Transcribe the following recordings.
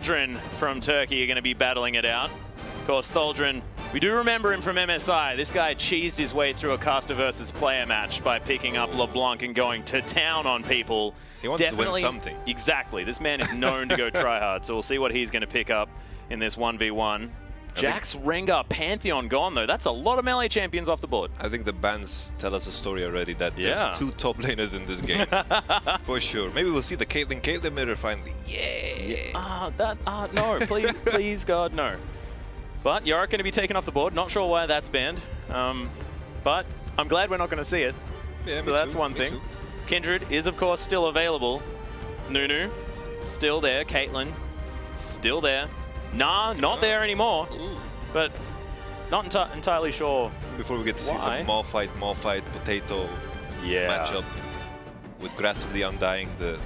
Thaldrin from Turkey are going to be battling it out. Of course, Thaldrin, we do remember him from MSI. This guy cheesed his way through a caster versus player match by picking up LeBlanc and going to town on people. He wants to win something. Exactly. This man is known to go try hard, so we'll see what he's going to pick up in this 1v1. Jax, Rengar, Pantheon gone, though. That's a lot of melee champions off the board. I think the bans tell us a story already that there's 2 top laners in this game. For sure. Maybe we'll see the Caitlyn mirror finally. Yeah! No, please, please, God, no. But Yorick going to be taken off the board. Not sure why that's banned. But I'm glad we're not going to see it. Yeah, so that's one thing. Kindred is, of course, still available. Nunu, still there. Caitlyn, still there. Nah, not there anymore. Ooh. But not entirely sure. Before we get to see some more fight, potato matchup with Grass of the Undying, the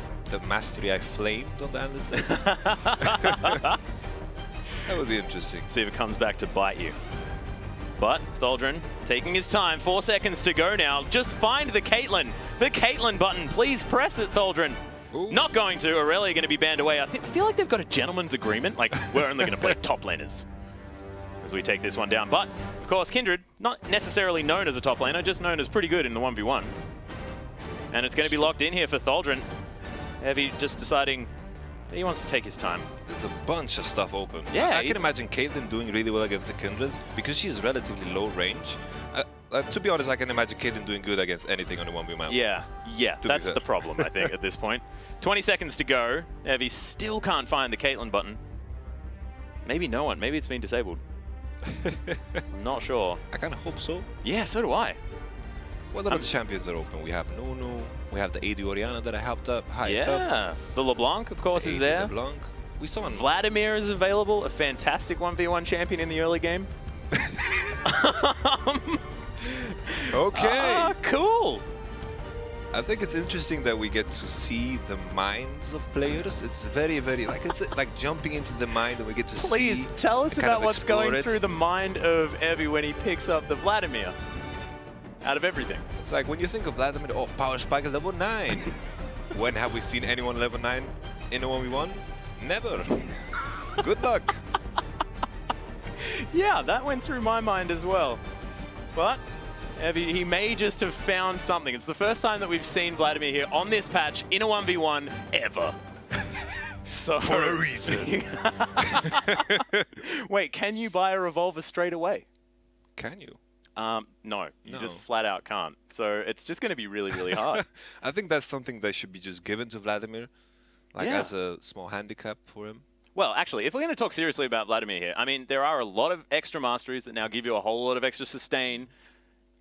mastery I flamed on the endless list. That would be interesting. See if it comes back to bite you. But Thaldrin taking his time, 4 seconds to go now. Just find the Caitlyn button. Please press it, Thaldrin. Ooh. Not going to. Aurelia going to be banned away. I feel like they've got a gentleman's agreement. Like, we're only going to play top laners as we take this one down. But, of course, Kindred, not necessarily known as a top laner, just known as pretty good in the 1v1. And it's going to be locked in here for Thaldrin. Heavy just deciding that he wants to take his time. There's a bunch of stuff open. Yeah, I can imagine Caitlyn doing really well against the Kindreds because she's relatively low range. To be honest, I can imagine Caitlyn doing good against anything on the 1v1. Yeah, that's the problem, I think, at this point. 20 seconds to go. Heavy still can't find the Caitlyn button. Maybe no one. Maybe it's been disabled. I'm not sure. I kind of hope so. Yeah, so do I. What about the champions that are open? We have Nunu, we have the AD Orianna that I hyped up. The LeBlanc, of course, is there. LeBlanc. We saw Vladimir is available, a fantastic 1v1 champion in the early game. Okay. Cool. I think it's interesting that we get to see the minds of players. It's very, very it's like jumping into the mind, and we get to see. Please tell us about what's going through the mind of Evie when he picks up the Vladimir. Out of everything. It's like when you think of Vladimir, oh, power spike at level 9. When have we seen anyone level 9 in a 1v1? Never. Good luck. Yeah, that went through my mind as well. But he may just have found something. It's the first time that we've seen Vladimir here on this patch in a 1v1 ever. So for a reason. Wait, can you buy a revolver straight away? Can you? No, you just flat out can't. So it's just going to be really, really hard. I think that's something that should be just given to Vladimir, like as a small handicap for him. Well, actually, if we're going to talk seriously about Vladimir here, I mean, there are a lot of extra masteries that now give you a whole lot of extra sustain.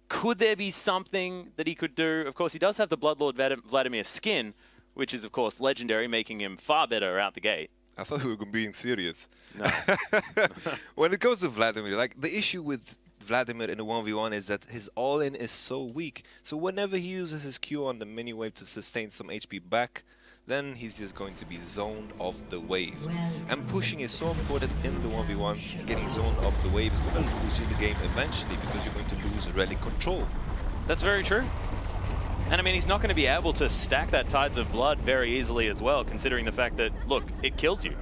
Could there be something that he could do? Of course, he does have the Bloodlord Vladimir skin, which is, of course, legendary, making him far better out the gate. I thought we were being serious. No. When it comes to Vladimir, like, the issue with Vladimir in a 1v1 is that his all-in is so weak. So whenever he uses his Q on the mini-wave to sustain some HP back, then he's just going to be zoned off the wave. And pushing is so important in the 1v1. Getting zoned off the wave is going to lose you the game eventually because you're going to lose relic control. That's very true. And I mean, he's not going to be able to stack that Tides of Blood very easily as well, considering the fact that, look, it kills you.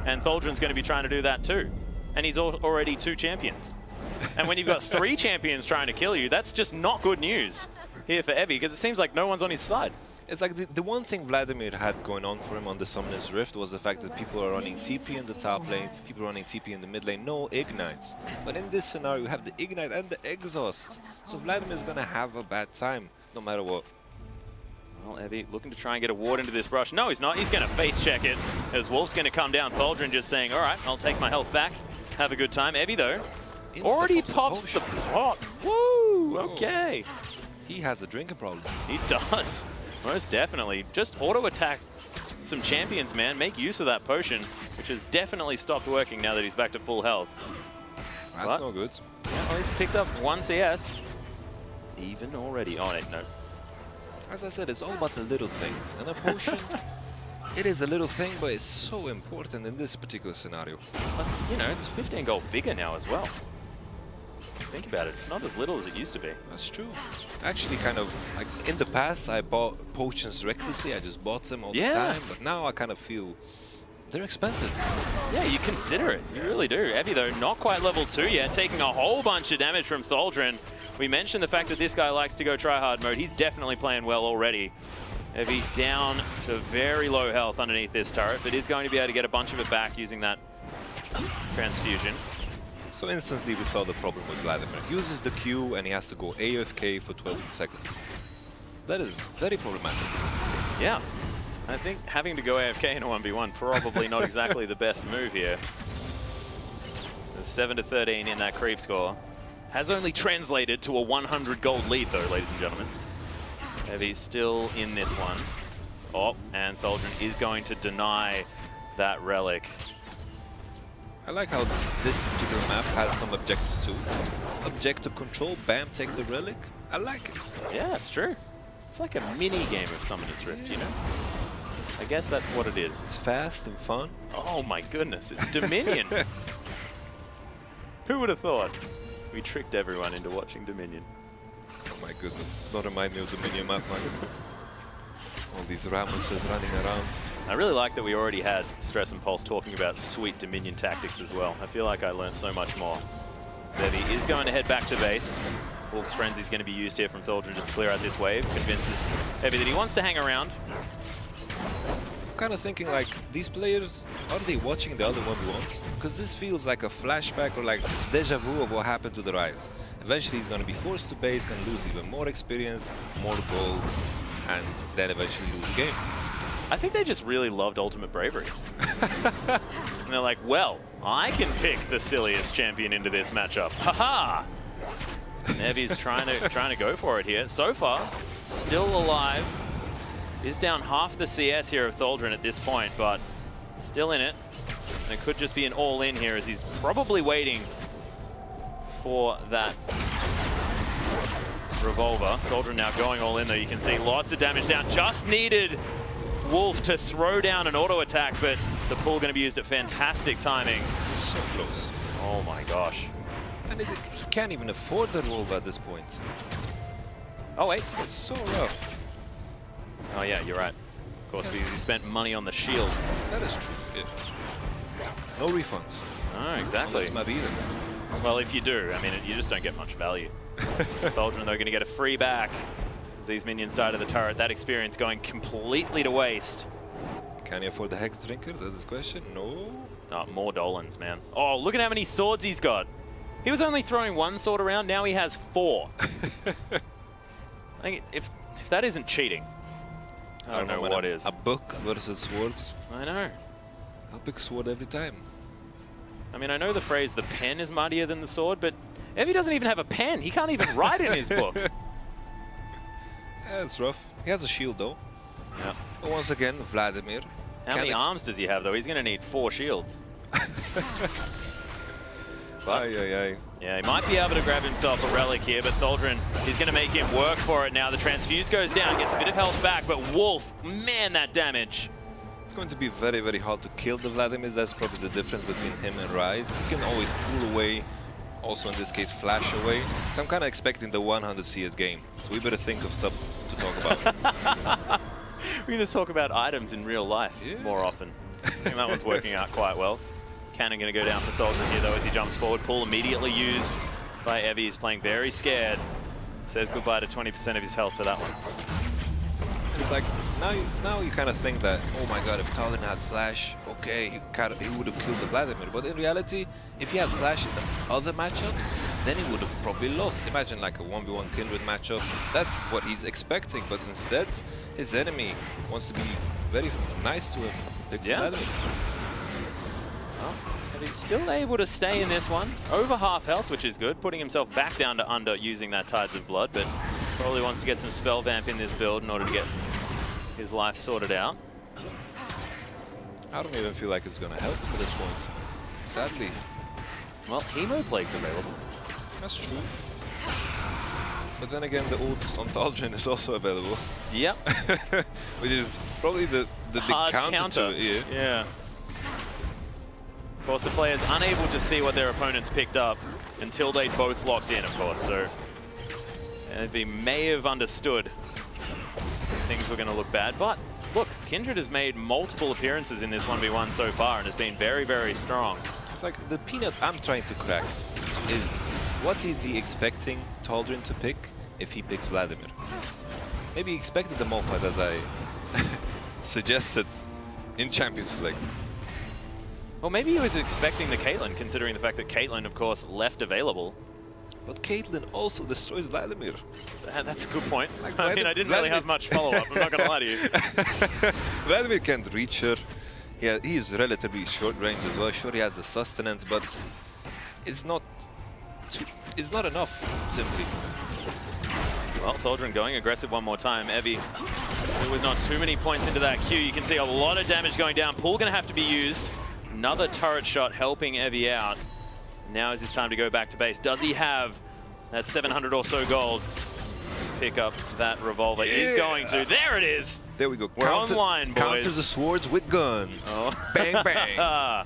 And Thaldrin's going to be trying to do that too. And he's already 2 champions. And when you've got 3 champions trying to kill you, that's just not good news here for Evie, because it seems like no one's on his side. It's like the one thing Vladimir had going on for him on the Summoner's Rift was the fact that people are running TP in the top lane, people are running TP in the mid lane, no ignites. But in this scenario, you have the ignite and the exhaust. So Vladimir's gonna have a bad time, no matter what. Well, Evie looking to try and get a ward into this brush. No, he's not. He's gonna face check it as Wolf's gonna come down. Thaldrin just saying, all right, I'll take my health back. Have a good time. Evie, though, already pops the pot. Woo, okay. He has a drinking problem. He does. Most definitely. Just auto-attack some champions, man. Make use of that potion, which has definitely stopped working now that he's back to full health. That's no good. Yeah, well, he's picked up 1 CS. Even already on it, no. As I said, it's all about the little things. And a potion, it is a little thing, but it's so important in this particular scenario. That's, you know, it's 15 gold bigger now as well. Think about it, it's not as little as it used to be. That's true. Actually, kind of, like, in the past, I bought potions recklessly. I just bought them all the time. But now I kind of feel They're expensive. Yeah, you consider it. You really do. Evie, though, not quite level 2 yet, taking a whole bunch of damage from Thaldrin. We mentioned the fact that this guy likes to go try-hard mode. He's definitely playing well already. Evie down to very low health underneath this turret, but is going to be able to get a bunch of it back using that transfusion. So instantly we saw the problem with Vladimir. He uses the Q and he has to go AFK for 12 seconds. That is very problematic. Yeah. I think having to go AFK in a 1v1 probably not exactly the best move here. The 7-13 in that creep score has only translated to a 100 gold lead though, ladies and gentlemen. Evie's still in this one. Oh, and Thaldrin is going to deny that relic. I like how this particular map has some objectives too. Objective control, bam, take the relic. I like it. Yeah, it's true. It's like a mini game of Summoner's Rift, you know? I guess that's what it is. It's fast and fun. Oh my goodness, it's Dominion. Who would have thought? We tricked everyone into watching Dominion. Oh my goodness, don't remind me of Dominion map, man. All these Ramuses running around. I really like that we already had Stress and Pulse talking about sweet Dominion tactics as well. I feel like I learned so much more. Zevi is going to head back to base. Wolf's Frenzy is going to be used here from Thaldrin just to clear out this wave. Convinces Evie that he wants to hang around. I'm kind of thinking like, these players, are they watching the other 1v1s? Because this feels like a flashback or like deja vu of what happened to the Rise. Eventually he's going to be forced to base, going to lose even more experience, more gold, and then eventually lose the game. I think they just really loved Ultimate Bravery. And they're like, well, I can pick the silliest champion into this matchup. Haha! Evie's trying to go for it here. So far, still alive. Is down half the CS here of Thaldrin at this point, but still in it. And it could just be an all-in here as he's probably waiting for that revolver. Thaldrin now going all in though. You can see lots of damage down. Just needed Wolf to throw down an auto attack, but the pull going to be used at fantastic timing. So close. Oh my gosh. And he can't even afford the revolver at this point. Oh wait. It's so rough. Oh yeah, you're right. Of course, because he spent money on the shield. That is true. Yeah. No refunds. Oh, exactly. That's not either. Well, if you do, I mean, you just don't get much value. Thaldrin, though, going to get a free back as these minions die to the turret. That experience going completely to waste. Can he afford the Hex Drinker? That's his question. No. Oh, more Dolans, man. Oh, look at how many swords he's got. He was only throwing one sword around, now he has 4. I think if that isn't cheating, I don't know what is. A book versus swords. I know. I'll pick sword every time. I mean, I know the phrase, the pen is mightier than the sword, but Evie doesn't even have a pen. He can't even write in his book. Yeah, it's rough. He has a shield, though. Yeah. But once again, Vladimir. How many arms does he have, though? He's going to need 4 shields. But, yeah, he might be able to grab himself a relic here, but Thaldrin is going to make him work for it now. The transfuse goes down, gets a bit of health back, but Wolf, man, that damage. It's going to be very, very hard to kill the Vladimir. That's probably the difference between him and Rise. He can always pull away, also in this case flash away. So I'm kind of expecting the 100 CS game. So we better think of stuff to talk about. We can just talk about items in real life more often. I think that one's working out quite well. Cannon going to go down for Thaldrin here though as he jumps forward. Pull immediately used by Evie. He's playing very scared. Says goodbye to 20% of his health for that one. And it's like, now you kind of think that, oh my god, if Thaldrin had flash, okay, he would have killed the Vladimir. But in reality, if he had flash in the other matchups, then he would have probably lost. Imagine like a 1v1 Kindred matchup. That's what he's expecting, but instead, his enemy wants to be very nice to him. It's Vladimir. Well, he's still able to stay in this one. Over half health, which is good. Putting himself back down to under using that Tides of Blood, but probably wants to get some spell vamp in this build in order to get his life sorted out. I don't even feel like it's going to help at this point, sadly. Well, Hemo Plague's available. That's true. But then again, the ult on Thaldrin is also available. Yep. Which is probably the big counter to it. Yeah. Of course, the player's unable to see what their opponents picked up until they both locked in, of course. So they may have understood things were going to look bad, but look, Kindred has made multiple appearances in this 1v1 so far and has been very, very strong. It's like the peanut I'm trying to crack is what is he expecting Thaldrin to pick if he picks Vladimir? Maybe he expected the Malphite as I suggested in Champion Select. Well, maybe he was expecting the Caitlyn, considering the fact that Caitlyn, of course, left available. But Caitlyn also destroys Vladimir. That's a good point. Like I mean, I didn't really have much follow-up, I'm not going to lie to you. Vladimir can't reach her. Yeah, he is relatively short range as well. Sure, he has the sustenance, but it's not enough, simply. Well, Thaldrin going aggressive one more time. Evie, with not too many points into that Q, you can see a lot of damage going down. Pool going to have to be used. Another turret shot helping Evie out. Now is his time to go back to base. Does he have that 700 or so gold? Pick up that revolver. Yeah. He's going to. There it is. There we go. We're online, boys. Counter the swords with guns. Oh. Bang, bang. Yeah,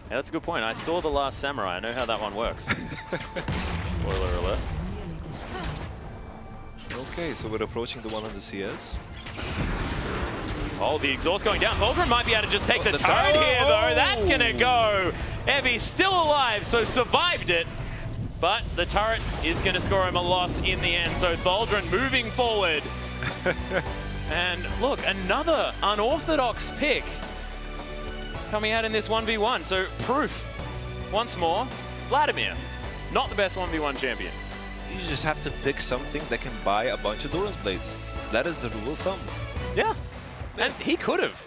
that's a good point. I saw The Last Samurai. I know how that one works. Spoiler alert. Okay, so we're approaching the 100 CS. Oh, the exhaust going down. Thaldrin might be able to just take the turret here, though. That's going to go. Evie's still alive, so survived it. But the turret is going to score him a loss in the end. So Thaldrin moving forward. And look, another unorthodox pick coming out in this 1v1. So proof, once more, Vladimir, not the best 1v1 champion. You just have to pick something that can buy a bunch of Doran's blades. That is the rule of thumb. Yeah, and he could have.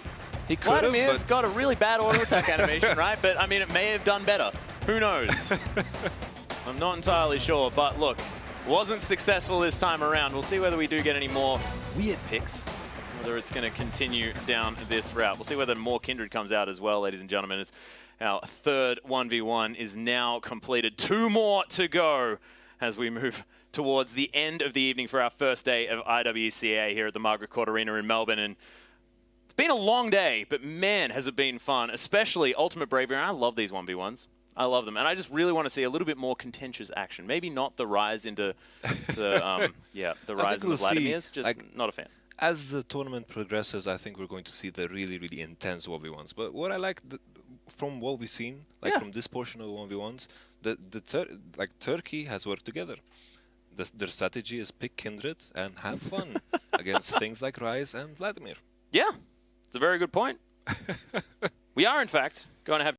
He could have, Vladimir's but got a really bad auto attack animation, right? But I mean, it may have done better. Who knows? I'm not entirely sure, but look, wasn't successful this time around. We'll see whether we do get any more weird picks, whether it's going to continue down this route. We'll see whether more Kindred comes out as well, ladies and gentlemen, as our third 1v1 is now completed. 2 more to go as we move towards the end of the evening for our first day of IWCA here at the Margaret Court Arena in Melbourne. And it's been a long day, but man, has it been fun, especially Ultimate Bravery. And I love these 1v1s. I love them. And I just really want to see a little bit more contentious action. Maybe not the rise into the, the rise into Vladimir's, just like, not a fan. As the tournament progresses, I think we're going to see the really, really intense 1v1s. But what I like from what we've seen, like from this portion of 1v1s, Turkey has worked together. Their strategy is pick Kindred and have fun against things like Rise and Vladimir. Yeah, it's a very good point. We are, in fact, going to have